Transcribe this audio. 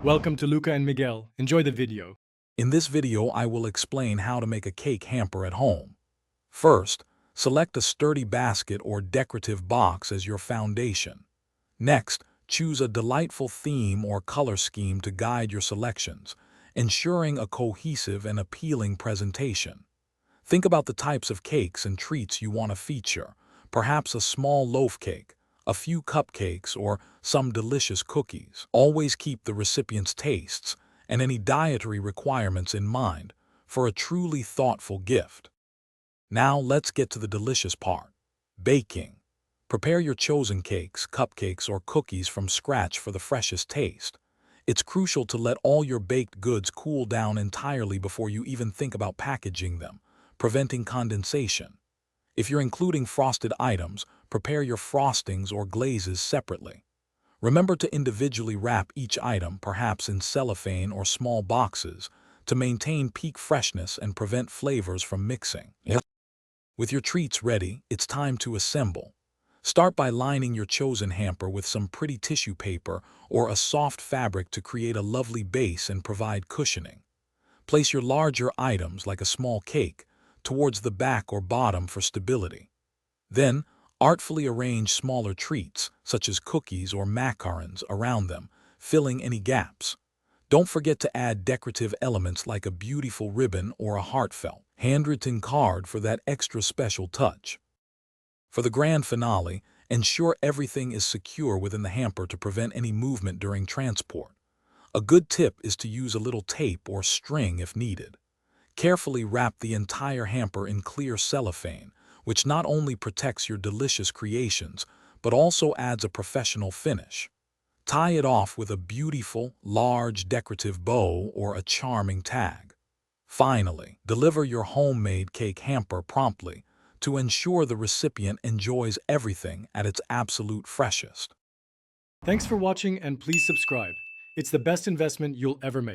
Welcome to Luca and Miguel. Enjoy the video. In this video, I will explain how to make a cake hamper at home. First, select a sturdy basket or decorative box as your foundation. Next, choose a delightful theme or color scheme to guide your selections, ensuring a cohesive and appealing presentation. Think about the types of cakes and treats you want to feature, perhaps a small loaf cake, a few cupcakes, or some delicious cookies. Always keep the recipient's tastes and any dietary requirements in mind for a truly thoughtful gift. Now let's get to the delicious part, baking. Prepare your chosen cakes, cupcakes, or cookies from scratch for the freshest taste. It's crucial to let all your baked goods cool down entirely before you even think about packaging them, preventing condensation. If you're including frosted items, prepare your frostings or glazes separately. Remember to individually wrap each item, perhaps in cellophane or small boxes, to maintain peak freshness and prevent flavors from mixing. With your treats ready, it's time to assemble. Start by lining your chosen hamper with some pretty tissue paper or a soft fabric to create a lovely base and provide cushioning. Place your larger items, like a small cake, towards the back or bottom for stability. Then, artfully arrange smaller treats, such as cookies or macarons, around them, filling any gaps. Don't forget to add decorative elements like a beautiful ribbon or a heartfelt, handwritten card for that extra special touch. For the grand finale, ensure everything is secure within the hamper to prevent any movement during transport. A good tip is to use a little tape or string if needed. Carefully wrap the entire hamper in clear cellophane, which not only protects your delicious creations, but also adds a professional finish. Tie it off with a beautiful, large decorative bow or a charming tag. Finally, deliver your homemade cake hamper promptly to ensure the recipient enjoys everything at its absolute freshest. Thanks for watching and please subscribe. It's the best investment you'll ever make.